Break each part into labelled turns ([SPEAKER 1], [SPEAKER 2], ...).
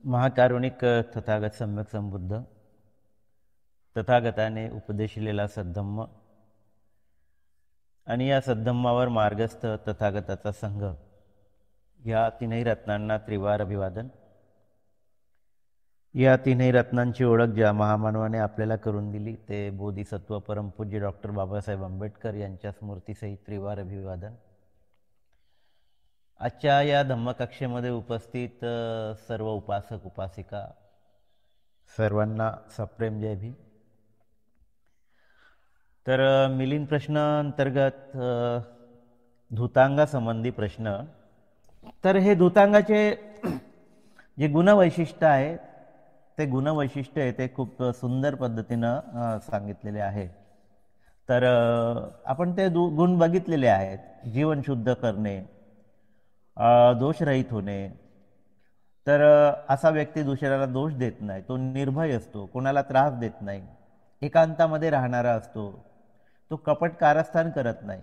[SPEAKER 1] महाकारुणिक तथागत सम्यक संबुद्ध तथागताने उपदेशिलेला सद्धम्म आणि या सद्धम्मावर मार्गस्थ तथागताचा संघ या तीनही रत्नांना त्रिवार अभिवादन। या तीनही रत्नांची ओळख ज्या महामानवाने आपल्याला करून दिली ते बोधिसत्व परमपूज्य डॉक्टर बाबासाहेब आंबेडकर यांच्या स्मृतीसहित त्रिवार अभिवादन। आजच्या या धम्मकक्षेमध्ये उपस्थित सर्व उपासक उपासिका सर्वांना सप्रेम जय भीम। तर मिलिंद प्रश्न अंतर्गत धूतांगा संबंधी प्रश्न। तर हे धूतांगाचे जे गुणवैशिष्ट्य आहे ते गुणवैशिष्ट्य आहे ते खूप सुंदर पद्धतीनं सांगितलेले आहे। तर आपण ते गुण बघितलेले आहेत। जीवन शुद्ध करणे, दोषरहित होणे। तर असा व्यक्ती दुसऱ्याला दोष देत नाही, तो निर्भय असतो, कोणाला त्रास देत नाही, एकांतामध्ये राहणारा असतो, तो कपट कारस्थान करत नाही।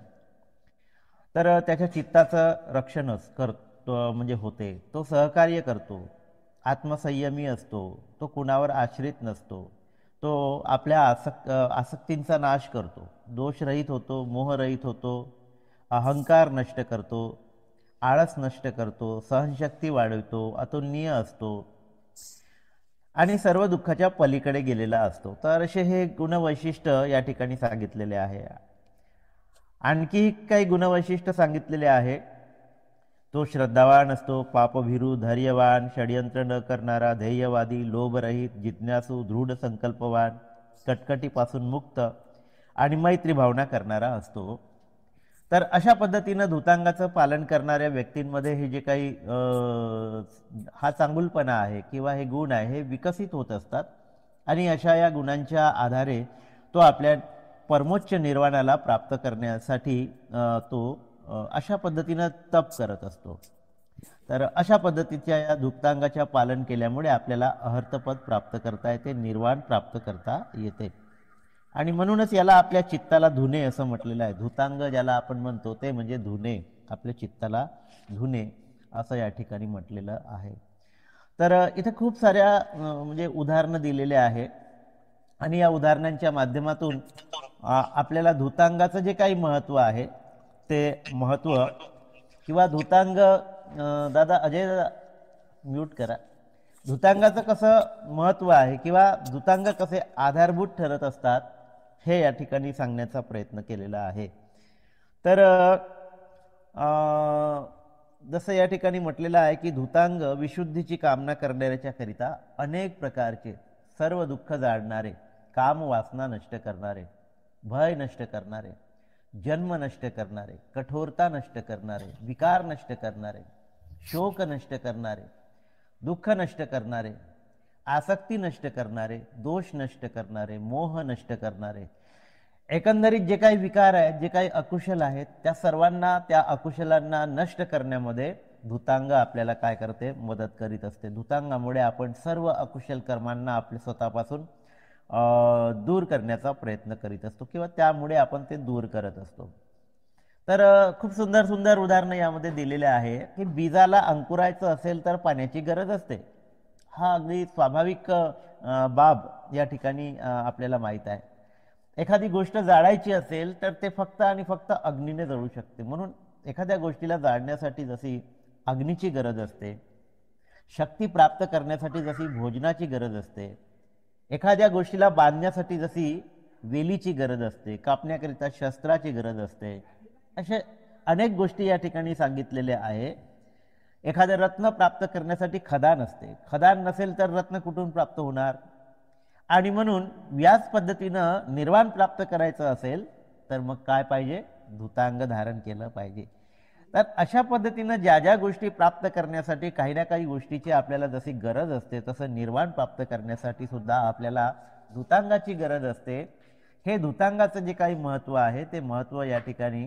[SPEAKER 1] तर त्याच्या चित्ताचं रक्षणच करतो म्हणजे होते, तो सहकार्य करतो, आत्मसंयमी असतो, तो कुणावर आश्रित नसतो, तो आपल्या आसक्तींचा नाश करतो, दोषरहित होतो, मोहरहित होतो, अहंकार नष्ट करतो, आळस नष्ट करतो, सहनशक्ती वाढवतो, अतुलनीय असतो आणि सर्व दुःखाच्या पलीकडे गेलेला असतो। तर असे हे गुणवैशिष्ट्य या ठिकाणी सांगितलेले आहे। आणखी काही गुणवैशिष्ट्य सांगितलेले आहे। तो श्रद्धावान असतो, पापभीरू, धैर्यवान, षड्यंत्र न करणारा, ध्येयवादी, लोभरहित, जिज्ञासू, दृढ संकल्पवान, कटकटीपासून मुक्त आणि मैत्री भावना करणारा असतो। तर अशा पद्धतीनं धूतांगाचं पालन करणाऱ्या व्यक्तींमध्ये हे जे काही हा चांगुलपणा आहे किंवा हे गुण आहे हे विकसित होत असतात आणि अशा या गुणांच्या आधारे तो आपल्या परमोच्च निर्वाणाला प्राप्त करण्यासाठी तो अशा पद्धतीनं तप करत असतो। तर अशा पद्धतीच्या या धूतांगाच्या पालन केल्यामुळे आपल्याला अहर्तपद प्राप्त करता येते, निर्वाण प्राप्त करता येते आणि म्हणूनच याला आपल्या चित्ताला धुणे असं म्हटलेलं आहे। धूतांग ज्याला आपण म्हणतो ते म्हणजे धुणे, आपल्या चित्ताला धुणे असं या ठिकाणी म्हटलेलं आहे। तर इथे खूप साऱ्या म्हणजे उदाहरणं दिलेले आहे आणि या उदाहरणांच्या माध्यमातून आपल्याला धूतांगाचं जे काही महत्त्व आहे ते महत्त्व किंवा धूतांग दादा अजय दादा म्यूट करा। धूतांगाचं कसं महत्त्व आहे किंवा धूतांग कसे आधारभूत ठरत असतात हे या ठिकाणी सांगण्याचा प्रयत्न केलेला आहे। तर जसं या ठिकाणी म्हटलेलं आहे की धूतांग विशुद्धीची कामना करणाऱ्याच्या करिता अनेक प्रकारचे सर्व दुःख जाळणारे, काम वासना नष्ट करणारे, भय नष्ट करणारे, जन्म नष्ट करणारे, कठोरता नष्ट करणारे, विकार नष्ट करणारे, शोक नष्ट करणारे, दुःख नष्ट करणारे, आसक्ती नष्ट करणारे, दोष नष्ट करणारे, मोह नष्ट करणारे, एकंदरीत जे काही विकार आहेत, जे काही अकुशल आहेत त्या सर्वांना, त्या अकुशलांना नष्ट करण्यामध्ये धूतांग आपल्याला काय करते, मदत करीत असते। धूतांगामुळे आपण सर्व अकुशल कर्मांना आपल्या स्वतःपासून दूर करण्याचा प्रयत्न करीत असतो किंवा त्यामुळे आपण ते दूर करत असतो। तर खूप सुंदर सुंदर उदाहरणं यामध्ये दिलेले आहे की बीजाला अंकुरायचं असेल तर पाण्याची गरज असते। हा अगदी स्वाभाविक बाब या ठिकाणी आपल्याला माहीत आहे। एखादी गोष्ट जाळायची असेल तर ते फक्त आणि फक्त अग्नीने जळू शकते। म्हणून एखाद्या गोष्टीला जाळण्यासाठी जशी अग्नीची गरज असते, शक्ती प्राप्त करण्यासाठी जशी भोजनाची गरज असते, एखाद्या गोष्टीला बांधण्यासाठी जशी वेलीची गरज असते, कापण्याकरिता शस्त्राची गरज असते, असे अनेक गोष्टी या ठिकाणी सांगितलेल्या आहे। एखादं रत्न प्राप्त करण्यासाठी खदान असते, खदान नसेल तर रत्न कुठून प्राप्त होणार? आणि म्हणून याच पद्धतीनं निर्वाण प्राप्त करायचं असेल तर मग काय पाहिजे, धूतांग धारण केलं पाहिजे। तर अशा पद्धतीनं ज्या ज्या गोष्टी प्राप्त करण्यासाठी काही ना काही गोष्टीची आपल्याला जशी गरज असते तसं निर्वाण प्राप्त करण्यासाठी सुद्धा आपल्याला धूतांगाची गरज असते। हे धूतांगाचं जे काही महत्त्व आहे ते महत्त्व या ठिकाणी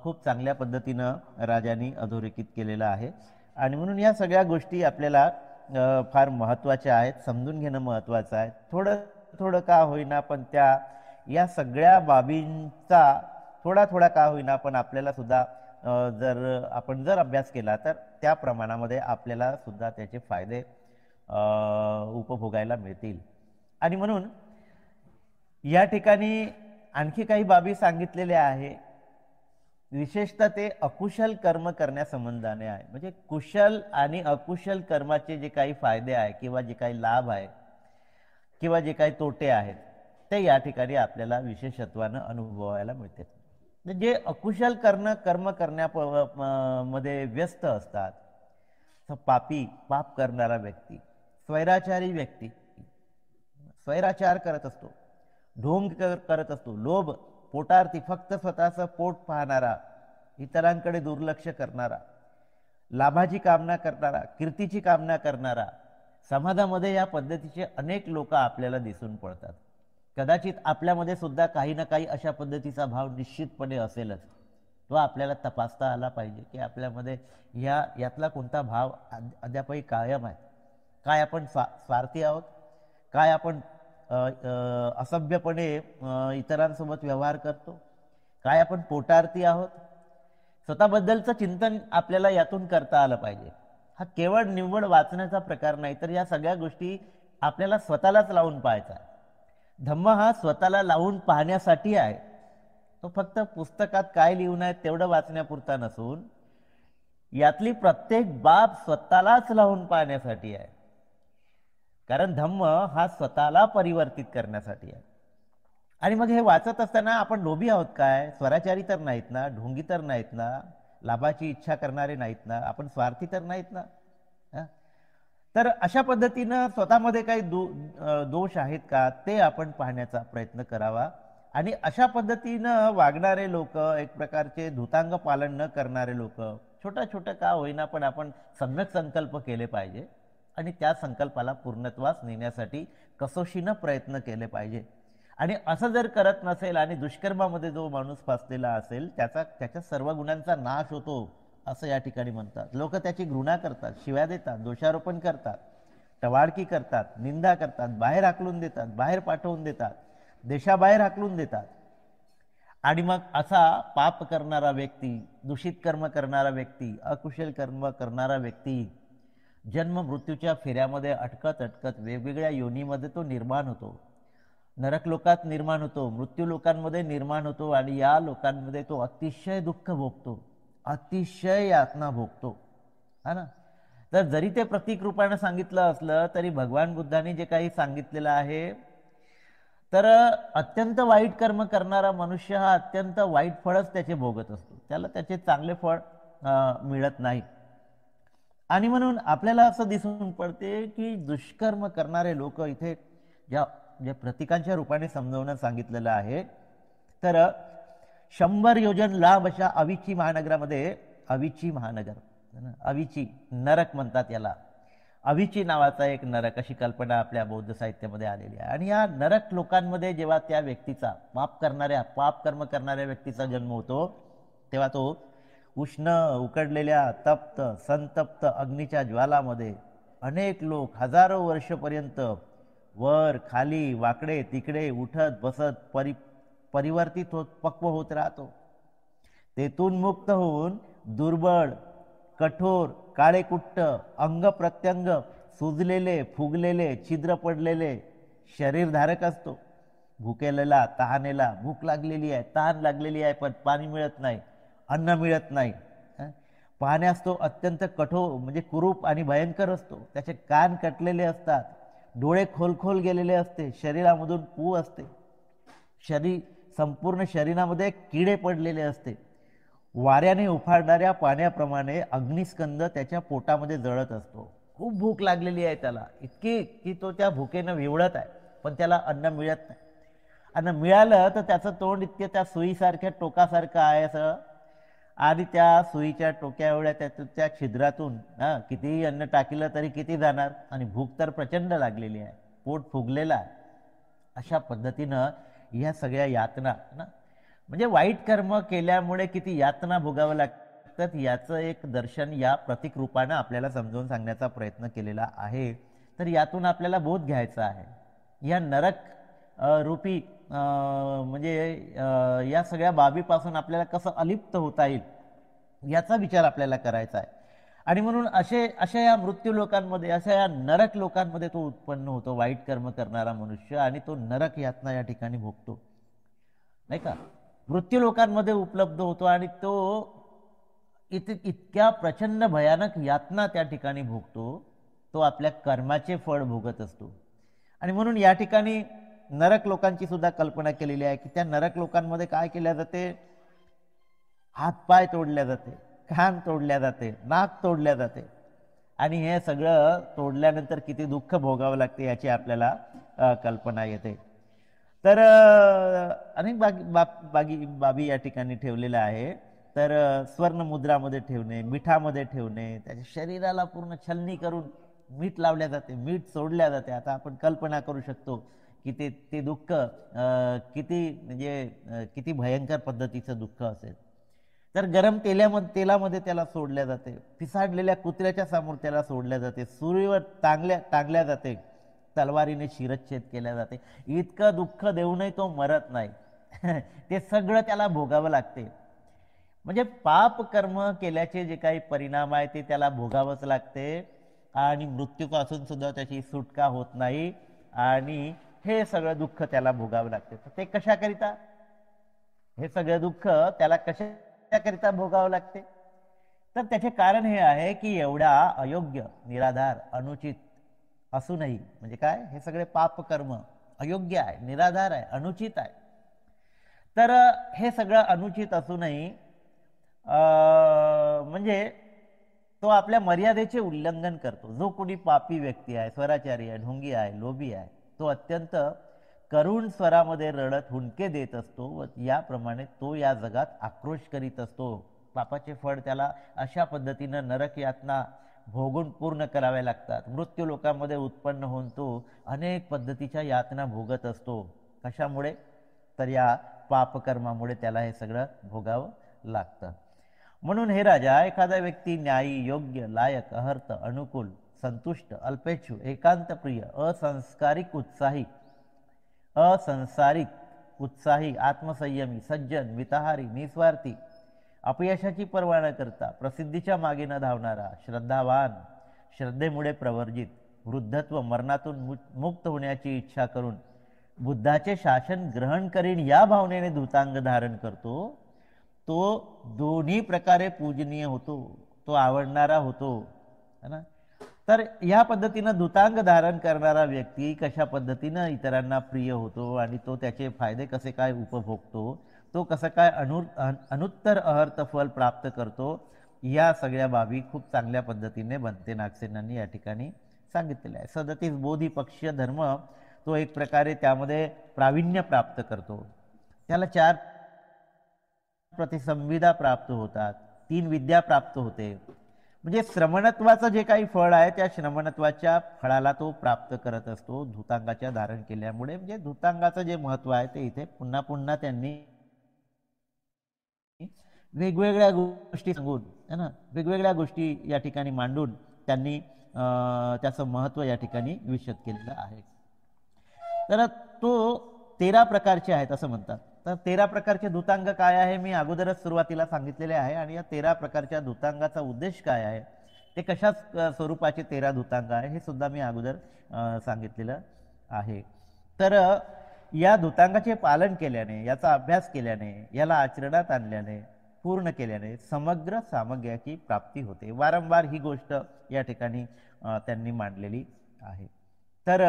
[SPEAKER 1] खूप चांगल्या पद्धतीनं राजांनी अधोरेखित केलेलं आहे आणि म्हणून या सगळ्या गोष्टी आपल्याला फार महत्त्वाच्या आहेत, समजून घेणं महत्त्वाचं आहे। थोडं थोडं का होईना पण त्या या सगळ्या बाबींचा थोडा थोडा का होईना पण आपल्याला सुद्धा जर आपण अभ्यास केला तर त्या प्रमाणामध्ये आपल्याला सुद्धा त्याचे फायदे उपभोगायला मिळतील. आणि म्हणून या ठिकाणी आणखी काही बाबी सांगितलेल्या आहे. विशेषतः ते अकुशल कर्म करण्यासंबंधाने आहे. म्हणजे कुशल आणि अकुशल कर्माचे जे काही फायदे आहे किंवा जे काही लाभ आहे किंवा जे काही तोटे आहेत ते या ठिकाणी आपल्याला विशेषत्वानं अनुभवायला मिळते. जे अकुशल कर्म करण्यामध्ये व्यस्त असतात, पापी, पाप करणारा व्यक्ती, स्वैराचारी व्यक्ती स्वैराचार करत असतो, ढोंग करत असतो, लोभ, पोटार्थी, फक्त स्वतःचं पोट पाहणारा, इतरांकडे दुर्लक्ष करणारा, लाभाची कामना करणारा, कीर्तीची कामना करणारा, समाजामध्ये या पद्धतीचे अनेक लोक आपल्याला दिसून पडतात. कदाचित आपल्यामध्ये सुद्धा काही ना काही अशा पद्धतीचा भाव निश्चितपणे असेलच. तो आपल्याला तपासता आला पाहिजे की आपल्यामध्ये यातला कोणता भाव अद्यापही कायम आहे. काय आपण स्वार्थी आहोत, काय आपण असभ्यपणे इतरांसोबत व्यवहार करतो, काय आपण पोटार्थी आहोत. स्वतःबद्दलचं चिंतन आपल्याला यातून करता आलं पाहिजे. हा केवळ निव्वळ वाचण्याचा प्रकार नाही, तर या सगळ्या गोष्टी आपल्याला स्वतःलाच लावून पाहायचा. धम्म हा स्वतःला लावून पाहण्यासाठी आहे. तो फक्त पुस्तकात काय लिहून आहे तेवढं वाचण्यापुरता नसून यातली प्रत्येक बाब स्वतःलाच लावून पाहण्यासाठी आहे. कारण धम्म हा स्वतःला परिवर्तित करण्यासाठी आहे. आणि मग हे वाचत असताना आपण लोभी आहोत काय? स्वराचारी तर नाहीत ना, ढोंगी तर नाहीत ना, लाभाची इच्छा करणारे नाहीत ना, आपण स्वार्थी तर नाहीत ना. तर अशा पद्धतीनं स्वतःमध्ये काही दोष आहेत का ते आपण पाहण्याचा प्रयत्न करावा. आणि अशा पद्धतीनं वागणारे लोक, एक प्रकारचे धूतांग पालन न करणारे लोक, छोटा छोटा का होईना पण आपण सम्यक संकल्प केले पाहिजे आणि त्या संकल्पाला पूर्णत्वास नेण्यासाठी कसोशीनं प्रयत्न केले पाहिजे. आणि असं जर करत नसेल आणि दुष्कर्मामध्ये जो माणूस फसलेला असेल त्याच्या सर्व गुणांचा नाश होतो असं या ठिकाणी म्हणतात. लोक त्याची घृणा करतात, शिव्या देतात, दोषारोपण करतात, टवाळकी करतात, निंदा करतात, बाहेर हाकलून देतात, बाहेर पाठवून देतात, देशाबाहेर हाकलून देतात. आणि मग असा पाप करणारा व्यक्ती, दूषित कर्म करणारा व्यक्ती, अकुशल कर्म करणारा व्यक्ती जन्म मृत्यूच्या फेऱ्यामध्ये अटकत अटकत वेगवेगळ्या योनीमध्ये तो निर्माण होतो. नरक लोकात निर्माण होतो, मृत्यू लोकांमध्ये निर्माण होतो आणि या लोकांमध्ये तो अतिशय दुःख भोगतो, अतिशय यातना भोगतो. हा ना. तर जरी ते प्रतीक रूपाने सांगितलं असलं तरी भगवान बुद्धांनी जे काही सांगितलेलं आहे, तर अत्यंत वाईट कर्म करणारा मनुष्य हा अत्यंत वाईट फळच त्याचे भोगत असतो, त्याला त्याचे चांगले फळ मिळत नाही. आणि म्हणून आपल्याला असं दिसून पडते की दुष्कर्म करणारे लोक इथे ज्या प्रतीकांच्या रूपाने समजावून सांगितलेलं आहे, तर 100 योजन लांब अशा अविची महानगरामध्ये, अविची महानगर, अविची नरक म्हणतात याला, अविची नावाचा एक नरक अशी कल्पना आपल्या बौद्ध साहित्यामध्ये आलेली आहे. आणि या नरक लोकांमध्ये जेव्हा त्या व्यक्तीचा पाप कर्म करणाऱ्या व्यक्तीचा जन्म होतो तेव्हा तो उष्ण उकडलेल्या तप्त संतप्त अग्नीच्या ज्वालामध्ये अनेक लोक हजारो वर्षपर्यंत वर खाली वाकडे तिकडे उठत बसत परिवर्तित होत पक्व होत राहतो. तेथून मुक्त होऊन दुर्बळ, कठोर, काळेकुट्ट, अंग प्रत्यंग सुजलेले, फुगलेले, छिद्र पडलेले शरीरधारक असतो. भुकेलेला, तहानेला, भूक लागलेली आहे, तहान लागलेली आहे, पण पाणी मिळत नाही, अन्न मिळत नाही. पाहण्यास तो अत्यंत कठोर म्हणजे कुरूप आणि भयंकर असतो. त्याचे कान कटलेले असतात, डोळे खोल गेलेले असते, शरीरामधून पू असते, संपूर्ण शरीरामध्ये किडे पडलेले असते. वाऱ्याने उफाळणाऱ्या पाण्याप्रमाणे अग्निस्कंद त्याच्या पोटामध्ये जळत असतो. खूप भूक लागलेली आहे त्याला, इतकी की तो त्या भुकेनं विवळत आहे, पण त्याला अन्न मिळत नाही. अन्न मिळालं तर त्याचं तोंड इतके त्या सुईसारख्या टोकासारखं आहे असं, आणि त्या सुईच्या टोक्या एवढ्या त्या छिद्रातून कितीही अन्न टाकलं तरी किती जाणार, आणि भूक तर प्रचंड लागलेली आहे, पोट फुगलेलं आहे. अशा पद्धतीनं ह्या सगळ्या यातना ना, म्हणजे वाईट कर्म केल्यामुळे किती यातना भोगावं लागतात याचं एक दर्शन या प्रतीक रूपानं आपल्याला समजावून सांगण्याचा प्रयत्न केलेला आहे. तर यातून आपल्याला बोध घ्यायचा आहे. या नरक रूपी म्हणजे या सगळ्या बाबीपासून आपल्याला कसं अलिप्त होता येईल याचा विचार आपल्याला करायचा आहे. आणि म्हणून अशा या मृत्यू लोकांमध्ये, अशा या नरक लोकांमध्ये तो उत्पन्न होतो, वाईट कर्म करणारा मनुष्य, आणि तो नरक यातना या ठिकाणी भोगतो, नाही का. मृत्यू लोकांमध्ये उपलब्ध होतो आणि तो इतक्या प्रचंड भयानक यातना त्या ठिकाणी भोगतो, तो आपल्या कर्माचे फळ भोगत असतो. आणि म्हणून या ठिकाणी नरक लोकांची सुद्धा कल्पना केलेली आहे की त्या नरक लोकांमध्ये काय केल्या जाते, हातपाय तोडल्या जाते, कान तोडल्या जाते, नाक तोडल्या जाते, आणि हे सगळं तोडल्यानंतर किती दुःख भोगावं लागते याची आपल्याला कल्पना येते. तर अनेक बाबी या ठिकाणी ठेवलेल्या आहे. तर स्वर्ण मुद्रामध्ये ठेवणे, मिठामध्ये ठेवणे, त्याच्या शरीराला पूर्ण छलनी करून मीठ लावल्या जाते, मीठ सोडल्या जाते. आता आपण कल्पना करू शकतो की ते दुःख किती भयंकर पद्धतीचं दुःख असेल. तर गरम तेलामध्ये त्याला सोडल्या जाते, पिसाडलेल्या कुत्र्याच्या समोर त्याला सोडल्या जाते, सुरीवर टांगल्या जाते, तलवारीने शिरच्छेद केल्या जाते. इतकं दुःख देऊनही तो मरत नाही. ते सगळं त्याला भोगावं लागते. म्हणजे पाप कर्म केल्याचे जे काही परिणाम आहे ते त्याला भोगावंच लागते, आणि मृत्यूपासून सुद्धा त्याची सुटका होत नाही, आणि हे सगळं दुःख त्याला भोगावं लागते. तर ते कशाकरिता, हे सगळं दुःख त्याला कशाकरिता भोगावं लागते, तर त्याचे कारण हे आहे की एवढा अयोग्य, निराधार, अनुचित असूनही, म्हणजे काय, हे सगळे पाप कर्म अयोग्य आहे, निराधार आहे, अनुचित आहे. तर हे सगळं अनुचित असूनही म्हणजे तो आपल्या मर्यादेचे उल्लंघन करतो. जो कोणी पापी व्यक्ती आहे, स्वराचारी आहे, ढोंगी आहे, लोभी आहे, तो अत्यंत करुण स्वरामध्ये रडत हुंदके देत असतो व याप्रमाणे तो या जगात आक्रोश करीत असतो. पापाचे फळ त्याला अशा पद्धतीनं नरक यातना भोगून पूर्ण करावे लागतात. मृत्यू लोकांमध्ये उत्पन्न होऊन तो अनेक पद्धतीच्या यातना भोगत असतो. कशामुळे, तर या पापकर्मामुळे त्याला हे सगळं भोगावं लागतं. म्हणून हे राजा, एखादा व्यक्ती न्यायी, योग्य, लायक, अहर्त, अनुकूल, संतुष्ट, अल्पेच्छू, एकांतप्रिय, असंसारिक, उत्साही, आत्मसंयमी, सज्जन, मिताहारी, निस्वार्थी, अपयशाची पर्वा न करता, प्रसिद्धीच्या मागे न धावणारा, श्रद्धावान, श्रद्धेमुळे प्रवर्जित, वृद्धत्व, मरणातून मुक्त होण्याची इच्छा करून बुद्धाचे शासन ग्रहण करीन या भावनेने धूतांग धारण करतो, तो दोन्ही प्रकारे पूजनीय होतो, तो आवडणारा होतो, है ना. तर या पद्धतीनं धूतांग धारण करणारा व्यक्ती कशा पद्धतीनं इतरांना प्रिय होतो आणि तो त्याचे फायदे कसे काय उपभोगतो, तो कसं काय अनुत्तर अहर्त फल प्राप्त करतो, या सगळ्या बाबी खूप चांगल्या पद्धतीने बनते नागसेनांनी या ठिकाणी सांगितलेलं आहे. 37 बोधी पक्षीय धर्म तो एक प्रकारे त्यामध्ये प्रावीण्य प्राप्त करतो. त्याला 4 प्रतिसंविधा प्राप्त होतात, 3 विद्या प्राप्त होते. म्हणजे श्रमणत्वाचं जे काही फळ आहे त्या श्रमणत्वाच्या फळाला तो प्राप्त करत असतो धूतांगाच्या धारण केल्यामुळे. म्हणजे धूतांगाचं जे महत्व आहे ते इथे पुन्हा पुन्हा त्यांनी वेगवेगळ्या गोष्टी सांगून, है ना, वेगवेगळ्या गोष्टी या ठिकाणी मांडून त्यांनी त्याचं महत्व या ठिकाणी विशद केलेलं आहे. तर तो 13 प्रकारचे आहेत असं म्हणतात. तर 13 प्रकारचे धूतांग काय आहे मी अगोदरच सुरुवातीला सांगितलेले आहे, आणि या 13 प्रकारच्या धूतांगाचा उद्देश काय आहे, ते कशा स्वरूपाचे 13 धूतांग आहे हे सुद्धा मी अगोदर सांगितलेलं आहे. तर या धूतांगाचे पालन केल्याने, याचा अभ्यास केल्याने, याला आचरणात आणल्याने, पूर्ण केल्याने समग्र सामग्र्याची प्राप्ती होते. वारंवार ही गोष्ट या ठिकाणी त्यांनी मांडलेली आहे. तर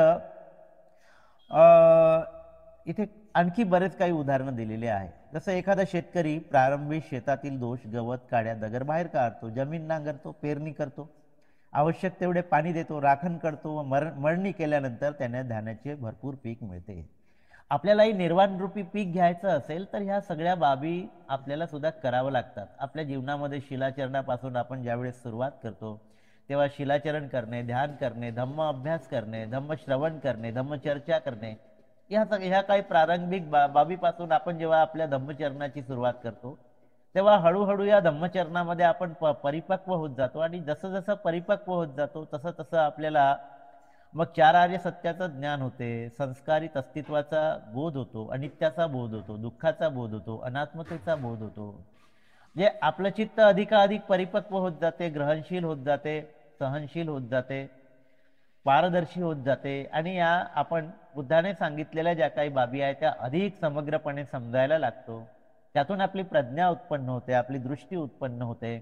[SPEAKER 1] इथे आणखी बरेच काही उदाहरणं दिलेले आहे. जसं एखादा शेतकरी प्रारंभी शेतातील दोष, गवत, काड्या, दगड बाहेर काढतो, जमीन नांगरतो, पेरणी करतो, आवश्यक तेवढे पाणी देतो, राखण करतो व मळणी केल्यानंतर त्याने धान्याचे भरपूर पीक मिळते. आपल्यालाही निर्वाणरूपी पीक घ्यायचं असेल तर ह्या सगळ्या बाबी आपल्याला सुद्धा करावं लागतात. आपल्या जीवनामध्ये शिलाचरणापासून आपण ज्यावेळेस सुरुवात करतो तेव्हा शिलाचरण करणे, ध्यान करणे, धम्म अभ्यास करणे, धम्म श्रवण करणे, धम्मचर्चा करणे, ह्या काही प्रारंभिक बाबीपासून आपण जेव्हा आपल्या धम्मचरणाची सुरुवात करतो तेव्हा हळूहळू या धम्मचरणामध्ये आपण परिपक्व होत जातो. आणि जसं जसं परिपक्व होत जातो तसं तसं आपल्याला मग 4 आर्य सत्याचं ज्ञान होते, संस्कारित अस्तित्वाचा बोध होतो, अनित्याचा बोध होतो, दुःखाचा बोध होतो, अनात्मतेचा बोध होतो, जे आपलं चित्त अधिकाधिक परिपक्व होत जाते, ग्रहणशील होत जाते, सहनशील होत जाते, पारदर्शी होत जाते आणि या आपण बुद्धाने सांगितलेल्या ज्या काही बाबी आहेत त्या अधिक समग्रपणे समजायला लागतो. त्यातून आपली प्रज्ञा उत्पन्न होते, आपली दृष्टी उत्पन्न होते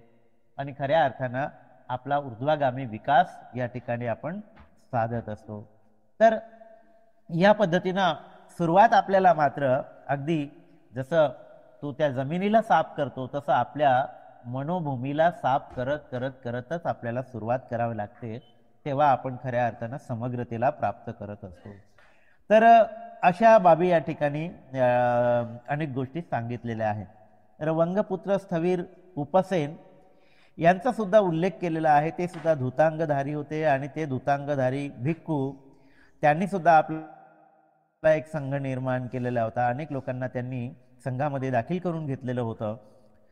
[SPEAKER 1] आणि खऱ्या अर्थानं आपला ऊर्ध्वगामी विकास या ठिकाणी आपण साधत असतो. तर या पद्धतीनं सुरुवात आपल्याला मात्र अगदी जसं तू त्या जमिनीला साफ करतो तसं आपल्या मनोभूमीला साफ करत करत करतच आपल्याला सुरुवात करावी लागते. तेव्हा आपण खऱ्या अर्थानं समग्रतेला प्राप्त करत असतो. तर अशा बाबी या ठिकाणी अनेक गोष्टी सांगितलेल्या आहेत. तर वंगपुत्र स्थवीर उपसेन यांचा सुद्धा उल्लेख केलेला आहे. ते सुद्धा धुतांगधारी होते आणि ते धुतांगधारी भिक्खू त्यांनी सुद्धा आपला एक संघ निर्माण केलेला होता. अनेक लोकांना त्यांनी संघामध्ये दाखल करून घेतलेलं होतं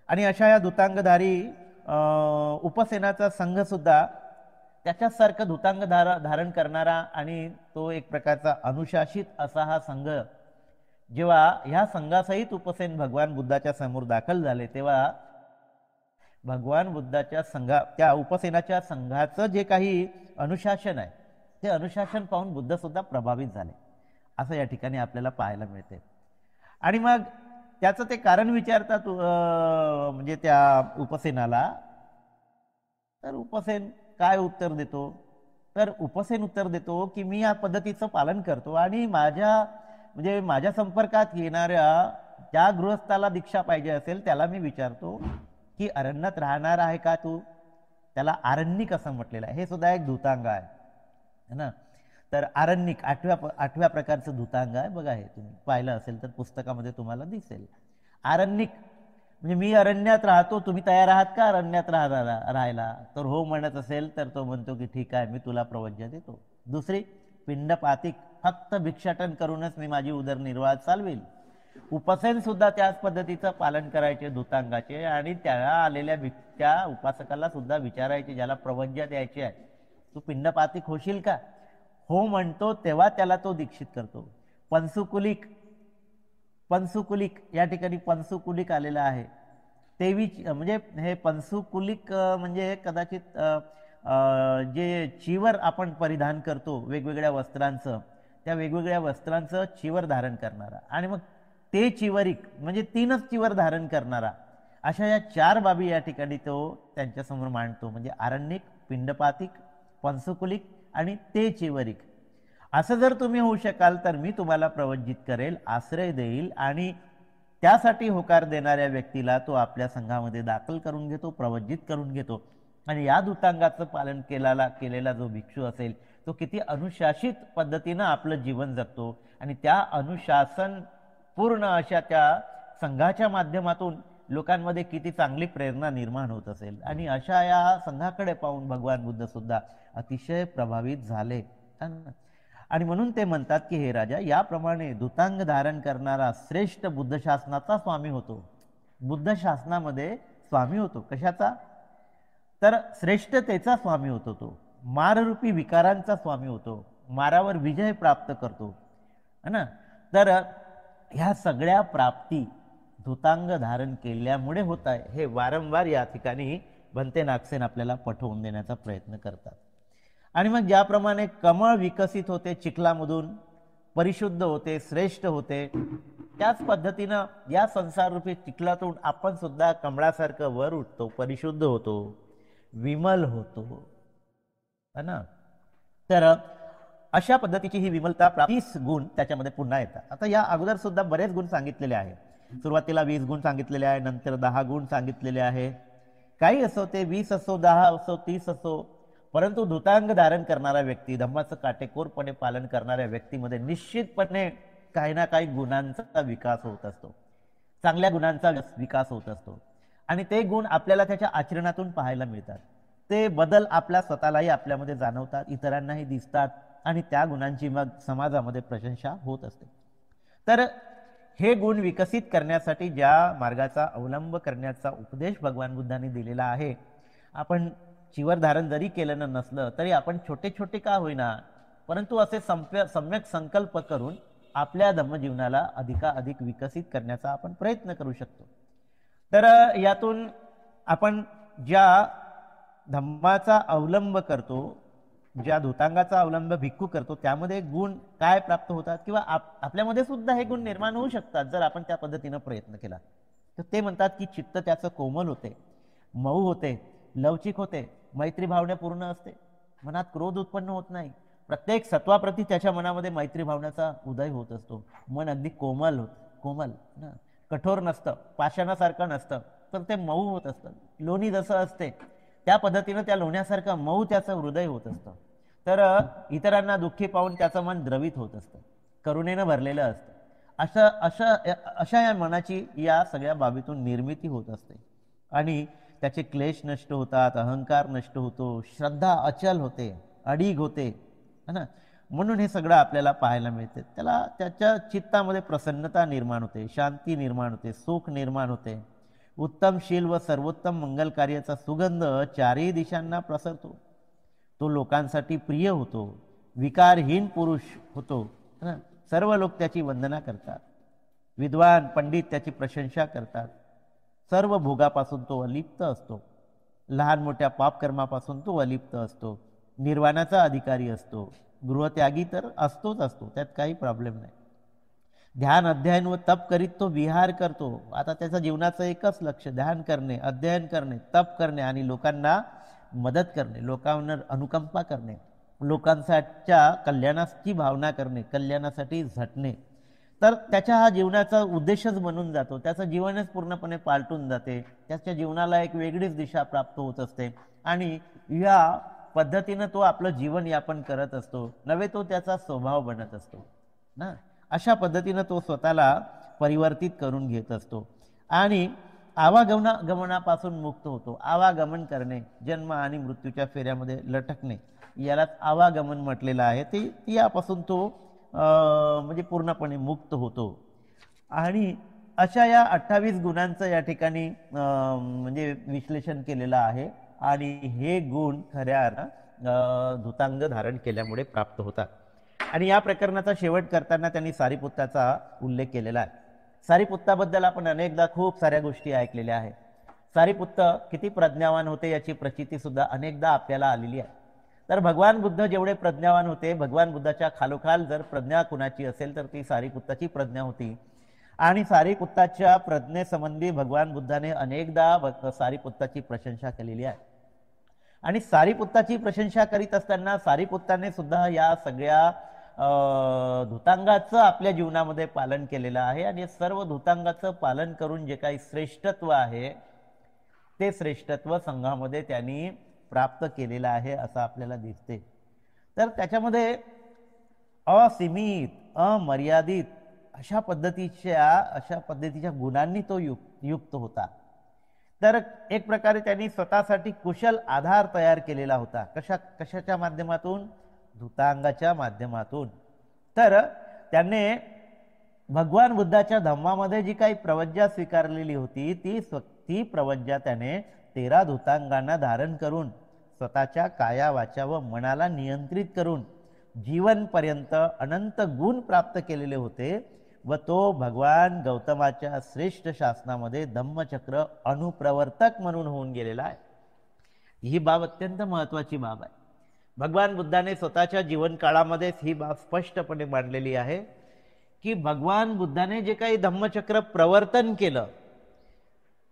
[SPEAKER 1] आणि अशा या धुतांगधारी उपसेनाचा संघ सुद्धा त्याच्यासारखं धुतांग धारण करणारा आणि तो एक प्रकारचा अनुशासित असा हा संघ जेव्हा ह्या संघासहित उपसेन भगवान बुद्धाच्या समोर दाखल झाले तेव्हा भगवान बुद्धाच्या त्या उपसेनाच्या संघाचं जे काही अनुशासन आहे ते अनुशासन पाहून बुद्ध सुद्धा प्रभावित झाले असं या ठिकाणी आपल्याला पाहायला मिळते. आणि मग त्याचं ते कारण विचारतात म्हणजे त्या उपसेनाला, तर उपसेन काय उत्तर देतो? तर उपसेन उत्तर देतो की मी या पद्धतीचं पालन करतो आणि माझ्या संपर्कात येणाऱ्या ज्या गृहस्थाला दीक्षा पाहिजे असेल त्याला मी विचारतो की अरण्यात राहणार आहे का तू? त्याला आरण्यिक असं म्हटलेलं आहे. हे सुद्धा एक धुतांग आहे ना. तर आरण्यिक आठव्या प्रकारचं धुतांग आहे. बघा हे तुम्ही पाहिलं असेल तर पुस्तकामध्ये तुम्हाला दिसेल. आरण्यिक म्हणजे मी अरण्यात राहतो, तुम्ही तयार आहात का अरण्यात राहायला? तर हो म्हणत असेल तर तो म्हणतो की ठीक आहे, मी तुला प्रवज्य देतो. दुसरी पिंडपातिक, फक्त भिक्षाटन करूनच मी माझी उदरनिर्वाह चालवेल. उपसेन सुद्धा त्याच पद्धतीचं पालन करायचे धुतांगाचे आणि त्याला आलेल्या त्या उपासकाला सुद्धा विचारायचे, ज्याला प्रवज्य द्यायचे आहे, तू पिंडपातिक होशील का? हो म्हणतो तेव्हा त्याला तो दीक्षित करतो. पंसुकुलिक या ठिकाणी पंसुकुलिक आलेला आहे. म्हणजे हे पंसुकुलिक म्हणजे कदाचित जे चीवर आपण परिधान करतो वेगवेगळ्या वस्त्रांचं, त्या वेगवेगळ्या वस्त्रांचं चीवर धारण करणारा आणि मग ते चिवरिक म्हणजे 3च चिवर धारण करणारा, अशा या 4 बाबी या ठिकाणी तो त्यांच्यासमोर मांडतो. म्हणजे आरण्यिक, पिंडपातिक, पंसुकुलिक आणि ते चिवरिक. असं जर तुम्ही होऊ शकाल तर मी तुम्हाला प्रवज्जित करेल, आश्रय देईल आणि त्यासाठी होकार देणाऱ्या व्यक्तीला तो आपल्या संघामध्ये दाखल करून घेतो, प्रवज्जित करून घेतो. आणि या धुतांगाचं पालन केलेला जो भिक्षू असेल तो किती अनुशासित पद्धतीनं आपलं जीवन जगतो आणि त्या अनुशासन पूर्ण अशा त्या संघाच्या माध्यमातून लोकांमध्ये किती चांगली प्रेरणा निर्माण होत असेल. आणि अशा या संघाकडे पाहून भगवान बुद्ध सुद्धा अतिशय प्रभावित झाले. आणि म्हणून ते म्हणतात की हे राजा, याप्रमाणे धुतांग धारण करणारा श्रेष्ठ बुद्ध शासनाचा स्वामी होतो. बुद्ध शासनामध्ये स्वामी होतो. कशाचा? तर श्रेष्ठतेचा स्वामी होतो. तो माररूपी विकारांचा स्वामी होतो, मारावर विजय प्राप्त करतो है ना. तर ह्या सगळ्या प्राप्ती धुतांग धारण केल्यामुळे होत आहे, हे वारंवार या ठिकाणी भंते नागसेन आपल्याला पटवून देण्याचा प्रयत्न करतात. आणि मग ज्याप्रमाणे कमळ विकसित होते चिखलामधून, परिशुद्ध होते, श्रेष्ठ होते, त्याच पद्धतीनं या संसाररूपी चिखलातून आपण सुद्धा कमळासारखं वर उठतो, परिशुद्ध होतो, विमल होतो है ना. तर अशा पद्धतीची ही विमलता 30 गुण त्याच्यामध्ये पुन्हा येतात. आता या अगोदर सुद्धा बरेच गुण सांगितलेले आहे. सुरुवातीला 20 गुण सांगितलेले आहे, नंतर 10 गुण सांगितलेले आहे. काही असो, ते 20 असो, 10 असो, 30 असो, परंतु धुतांग धारण करणारा व्यक्ती, धम्माचं काटेकोरपणे पालन करणाऱ्या व्यक्तीमध्ये निश्चितपणे काही ना काही गुणांचा विकास होत असतो, चांगल्या गुणांचा विकास होत असतो. आणि ते गुण आपल्याला त्याच्या आचरणातून पाहायला मिळतात. ते बदल आपल्या स्वतःलाही आपल्यामध्ये जाणवतात, इतरांनाही दिसतात आणि त्या गुणांची मग समाजामध्ये प्रशंसा होत असते. तर हे गुण विकसित करण्यासाठी ज्या मार्गाचा अवलंब करण्याचा उपदेश भगवान बुद्धांनी दिलेला आहे, आपण चिवर धारण जरी केलं नसलं तरी आपण छोटे छोटे का होईना परंतु असे सम्यक संकल्प करून आपल्या धम्मजीवनाला अधिकाधिक विकसित करण्याचा आपण प्रयत्न करू शकतो. तर यातून आपण ज्या धम्माचा अवलंब करतो, ज्या धूतांगाचा अवलंब भिक्खू करतो, त्यामध्ये गुण काय प्राप्त होतात किंवा आपल्यामध्ये सुद्धा हे गुण निर्माण होऊ शकतात जर आपण त्या पद्धतीनं प्रयत्न केला. तर ते म्हणतात की चित्त त्याचं कोमल होते, मऊ होते, लवचिक होते, मैत्री भावना पूर्ण असते, मनात क्रोध उत्पन्न होत नाही, प्रत्येक सत्वाप्रती त्याच्या मनामध्ये मैत्री भावनाचा उदय होत असतो, मन अगदी कोमल ना, कठोर नसतं, पाषाणासारखं नसतं, तर ते मऊ होत असतं. लोणी जसं असते त्या पद्धतीनं त्या लोण्यासारखं मऊ त्याचं हृदय होत असतं. तर इतरांना दुःखी पाहून त्याचं मन द्रवित होत असतं, करुणेनं भरलेलं असतं. अशा या मनाची या सगळ्या बाबीतून निर्मिती होत असते आणि त्याचे क्लेश नष्ट होतात, अहंकार नष्ट होतो, श्रद्धा अचल होते, अडीग होते, है ना. म्हणून हे सगळं आपल्याला पाहायला मिळते. त्याला त्याच्या चित्तामध्ये प्रसन्नता निर्माण होते, शांती निर्माण होते, सुख निर्माण होते, उत्तमशील व सर्वोत्तम मंगल कार्याचा सुगंध चारही दिशांना प्रसरतो, तो लोकांसाठी प्रिय होतो, विकारहीन पुरुष होतो, है ना. सर्व लोक त्याची वंदना करतात, विद्वान पंडित त्याची प्रशंसा करतात, सर्व भोगापासून तो अलिप्त असतो, लहान मोठ्या पापकर्मापासून तो अलिप्त असतो, निर्वाणाचा अधिकारी असतो, गृहत्यागी तर असतोच असतो, त्यात काही प्रॉब्लेम नाही. ध्यान अध्ययन व तप करीत तो विहार करतो. आता त्याच्या जीवनाचं एकच लक्ष ध्यान करणे, अध्ययन करणे, तप करणे आणि लोकांना मदत करणे, लोकांवर अनुकंपा करणे, लोकांच्या कल्याणाची भावना करणे, कल्याणासाठी झटणे. तर त्याच्या हा जीवनाचा उद्देशच बनून जातो, त्याचं जीवनच पूर्णपणे पालटून जाते, त्याच्या जीवनाला एक वेगळीच दिशा प्राप्त होत असते आणि या पद्धतीनं तो आपलं जीवन यापन करत असतो, नव्हे तो त्याचा स्वभाव बनत असतो ना. अशा पद्धतीनं तो स्वतःला परिवर्तित करून घेत असतो आणि आवागमनापासून मुक्त होतो. आवागमन करणे, जन्म आणि मृत्यूच्या फेऱ्यामध्ये लटकणे, यालाच आवागमन म्हटलेलं आहे. ते यापासून तो म्हणजे पूर्णपणे मुक्त होतो. आणि अशा या 28 गुणांचं या ठिकाणी म्हणजे विश्लेषण केलेलं आहे आणि हे गुण खऱ्या धूतांग धारण केल्यामुळे प्राप्त होतात. आणि या प्रकरणाचा शेवट करताना त्यांनी सारीपुत्ताचा उल्लेख केलेला आहे. सारीपुत्ताबद्दल आपण अनेकदा खूप साऱ्या गोष्टी ऐकलेल्या आहेत. सारीपुत्त किती प्रज्ञावान होते याची प्रचिती सुद्धा अनेकदा आपल्याला आलेली आहे. तर भगवान बुद्ध जेवढे प्रज्ञावान होते, भगवान बुद्धाच्या खालोखाल जर प्रज्ञा कुणाची असेल तर ती सारीपुत्ताची प्रज्ञा होती. आणि सारीपुत्ताच्या प्रज्ञेसंबंधी भगवान बुद्धाने अनेकदा सारीपुत्ताची प्रशंसा केलेली आहे. आणि सारीपुत्ताची प्रशंसा करीत असताना सारीपुत्ताने सुद्धा या सगळ्या धूतांगाचं आपल्या जीवनामध्ये पालन केलेलं आहे आणि सर्व धूतांगाचं पालन करून जे काही श्रेष्ठत्व आहे ते श्रेष्ठत्व संघामध्ये त्यांनी प्राप्त केलेलं आहे असं आपल्याला दिसते. तर त्याच्यामध्ये असीमित, अमर्यादित अशा पद्धतीच्या गुणांनी तो युक्त होता. तर एक प्रकारे त्यांनी स्वतःसाठी कुशल आधार तयार केलेला होता. कशाच्या माध्यमातून? धूतांगाच्या माध्यमातून. तर त्याने भगवान बुद्धाच्या धम्मामध्ये जी काही प्रवज्जा स्वीकारलेली होती ती प्रवज्जा त्याने 13 धूतांगांना धारण करून स्वतःच्या काया, वाचा व मनाला नियंत्रित करून जीवनपर्यंत अनंत गुण प्राप्त केलेले होते व तो भगवान गौतमाच्या श्रेष्ठ शासनामध्ये धम्मचक्र अनुप्रवर्तक म्हणून होऊन गेलेला आहे. ही बाब अत्यंत महत्वाची बाब आहे. भगवान बुद्धाने स्वतःच्या जीवन काळामध्येच ही बाब स्पष्टपणे मांडलेली आहे की भगवान बुद्धाने जे काही धम्मचक्र प्रवर्तन केलं,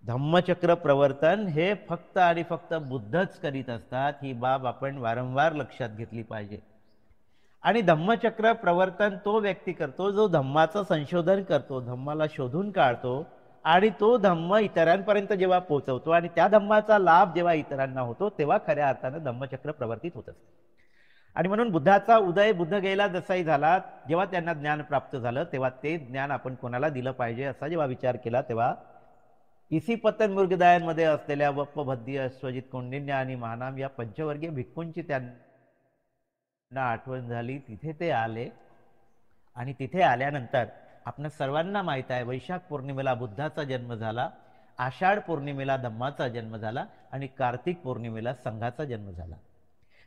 [SPEAKER 1] धम्मचक्र प्रवर्तन हे फक्त आणि फक्त बुद्धच करीत असतात. ही बाब आपण वारंवार लक्षात घेतली पाहिजे. आणि धम्मचक्र प्रवर्तन तो व्यक्ती करतो जो धम्माचं संशोधन करतो, धम्माला शोधून काढतो आणि तो धम्म इतरांपर्यंत जेव्हा पोहोचवतो आणि त्या धम्माचा लाभ जेव्हा इतरांना होतो तेव्हा खऱ्या अर्थानं धम्मचक्र प्रवर्तित होत असते. आणि म्हणून बुद्धाचा उदय बुद्ध गेला जसाही झाला, जेव्हा त्यांना ज्ञान प्राप्त झालं तेव्हा ते ज्ञान आपण कोणाला दिलं पाहिजे असा जेव्हा विचार केला तेव्हा इसिपतन मृगदायांमध्ये असलेल्या वप्प, भद्दी, अश्वजित, कौंडिन्य आणि महानाम या पंचवर्गीय भिक्खूंची त्यांना आठवण झाली. तिथे ते आले आणि तिथे आल्यानंतर आपल्या सर्वांना माहित आहे वैशाख पौर्णिमेला बुद्धाचा जन्म झाला, आषाढ पौर्णिमेला धम्माचा जन्म झाला आणि कार्तिक पौर्णिमेला संघाचा जन्म झाला.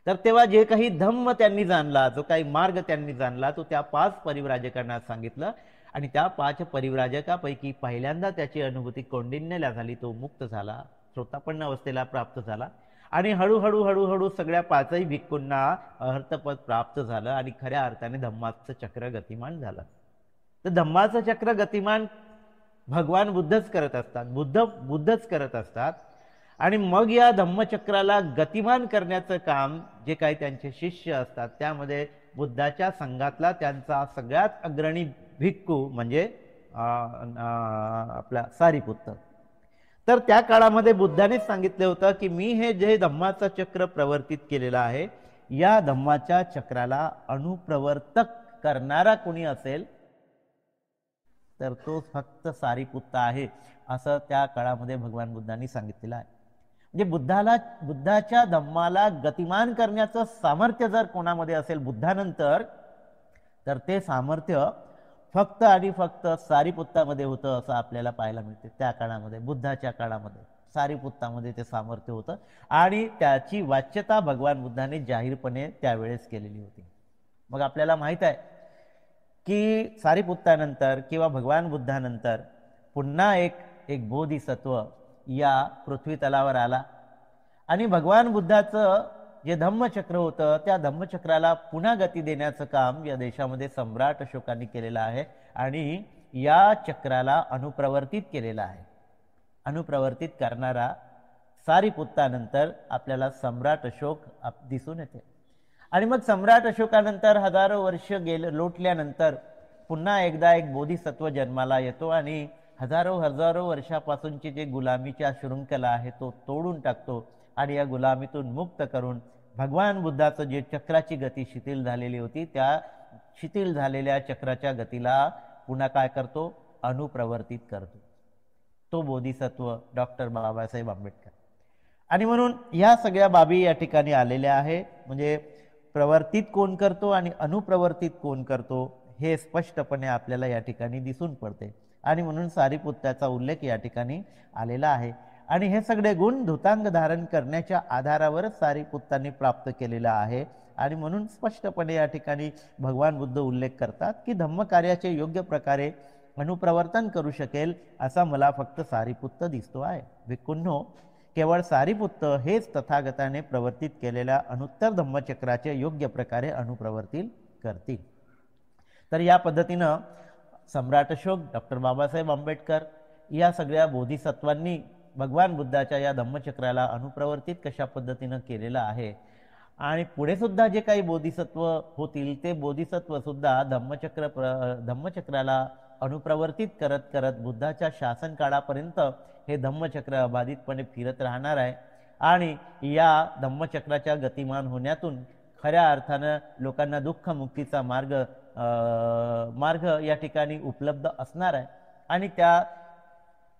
[SPEAKER 1] तर तेव्हा जे काही धम्म त्यांनी जाणला, जो काही मार्ग त्यांनी जाणला तो त्या 5 परिव्राजकांना सांगितलं आणि त्या 5 परिव्राजकापैकी पहिल्यांदा त्याची अनुभूती कौंडिन्यला झाली, तो मुक्त झाला, श्रोतापन्न अवस्थेला प्राप्त झाला आणि हळूहळू हळूहळू सगळ्या 5ही भिक्खूंना अर्थपद प्राप्त झालं आणि खऱ्या अर्थाने धम्माचं चक्र गतिमान झालं. तर धम्माचं चक्र गतिमान भगवान बुद्धच करत असतात, बुद्धच करत असतात. आणि मग या धम्मचक्राला गतिमान करण्याचं काम जे काही त्यांचे शिष्य असतात, त्यामध्ये बुद्धाच्या संघातला त्यांचा सगळ्यात अग्रणी भिक्खू म्हणजे आपला सारिपुत्त. तर त्या काळामध्ये बुद्धानेच सांगितले होतं की मी हे जे धम्माचं चक्र प्रवर्तित केलेलं आहे, या धम्माच्या चक्राला अनुप्रवर्तक करणारा कोणी असेल तर तो फक्त सारिपुत्त आहे, असं त्या काळामध्ये भगवान बुद्धांनी सांगितलेलं आहे. म्हणजे बुद्धाच्या धम्माला गतिमान करण्याचं सामर्थ्य जर कोणामध्ये असेल बुद्धानंतर, तर ते सामर्थ्य फक्त आणि फक्त सारिपुत्तामध्ये होतं असं आपल्याला पाहायला मिळते. त्या काळामध्ये, बुद्धाच्या काळामध्ये सारिपुत्तामध्ये ते सामर्थ्य होतं आणि त्याची वाच्यता भगवान बुद्धाने जाहीरपणे त्यावेळेस केलेली होती. मग आपल्याला माहित आहे की सारिपुत्तानंतर किंवा भगवान बुद्धानंतर पुन्हा एक बोधिसत्व या पृथ्वी तलावर आला आणि भगवान बुद्धाचं जे धम्मचक्र होतं, त्या धम्मचक्राला पुन्हा गती देण्याचं काम या देशामध्ये सम्राट अशोकांनी केलेलं आहे आणि या चक्राला अनुप्रवर्तित केलेलं आहे. अनुप्रवर्तित करणारा सारिपुत्तानंतर आपल्याला सम्राट अशोक दिसून येते. आणि मग सम्राट अशोकानंतर हजारो वर्ष लोटल्यानंतर पुन्हा एकदा एक बोधिसत्व जन्माला येतो आणि हजारो वर्षापासूनची जे गुलामीच्या शृंखला आहे तो तोडून टाकतो आणि या गुलामीतून मुक्त करून भगवान बुद्धाचं जे चक्राची गती शिथिल झालेली होती, त्या शिथिल झालेल्या चक्राच्या गतीला पुन्हा काय करतो, अनुप्रवर्तित करतो. तो बोधिसत्व डॉक्टर बाबासाहेब आंबेडकर. आणि म्हणून या सगळ्या बाबी या ठिकाणी आलेल्या आहे. म्हणजे प्रवर्तित कोण करतो आणि अनुप्रवर्तित कोण करतो हे स्पष्टपणे आपल्याला या ठिकाणी दिसून पडते आणि म्हणून सारिपुत्ताचा उल्लेख या ठिकाणी आलेला आहे. आणि हे सगळे गुण धुतांग धारण करण्याच्या आधारावरच सारिपुत्तांनी प्राप्त केलेला आहे. आणि म्हणून स्पष्टपणे या ठिकाणी भगवान बुद्ध उल्लेख करतात की धम्मकार्याचे योग्य प्रकारे अनुप्रवर्तन करू शकेल असा मला फक्त सारिपुत्त दिसतो आहे. भिक्खूंनो, केवळ सारिपुत्त हेच तथागताने प्रवर्तित केलेल्या अनुत्तर धम्मचक्राचे योग्य प्रकारे अनुप्रवर्तित करतील. तर या पद्धतीनं सम्राट अशोक, डॉक्टर बाबासाहेब आंबेडकर या सगळ्या बोधिसत्वांनी भगवान बुद्धाच्या या धम्मचक्राला अनुप्रवर्तित कशा पद्धतीनं केलेलं आहे आणि पुढे सुद्धा जे काही बोधिसत्व होतील ते बोधिसत्व सुद्धा धम्मचक्राला अनुप्रवर्तित करत करत बुद्धाच्या शासन काळापर्यंत हे धम्मचक्र अबाधितपणे फिरत राहणार आहे. आणि या धम्मचक्राच्या गतिमान होण्यातून खऱ्या अर्थानं लोकांना दुःख मुक्तीचा मार्ग या ठिकाणी उपलब्ध असणार आहे आणि त्या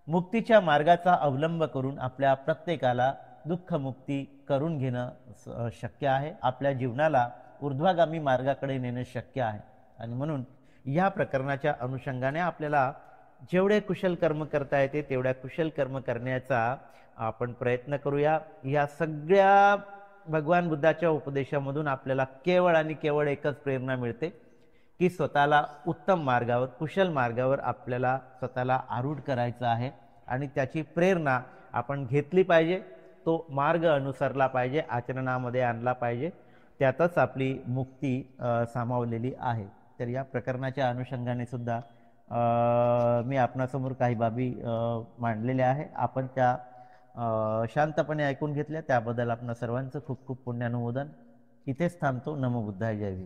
[SPEAKER 1] मुक्तीच्या मार्गाचा अवलंब करून आपल्या प्रत्येकाला दुःखमुक्ती करून घेणं शक्य आहे. आपल्या जीवनाला ऊर्ध्वगामी मार्गाकडे नेणं शक्य आहे. आणि म्हणून या प्रकरणाच्या अनुषंगाने आपल्याला जेवढे कुशल कर्म करता येते तेवढ्या कुशल कर्म करण्याचा आपण प्रयत्न करूया. या सगळ्या भगवान बुद्धाच्या उपदेशामधून आपल्याला केवळ आणि केवळ एकच प्रेरणा मिळते की स्वतःला उत्तम मार्गावर, कुशल मार्गावर आपल्याला स्वतःला आरूढ करायचं आहे आणि त्याची प्रेरणा आपण घेतली पाहिजे. तो मार्ग अनुसरला पाहिजे, आचरणामध्ये आणला पाहिजे. त्यातच आपली मुक्ती सामावलेली आहे. तर या प्रकरणाच्या अनुषंगाने सुद्धा मी आपणासमोर काही बाबी मांडलेल्या आहे. आपण त्या शांतपणे ऐकून घेतल्या त्याबद्दल आपणा सर्वांचं खूप खूप पुण्यानुमोदन. इथेच थांबतो. नमो बुद्धाय. जय भीम.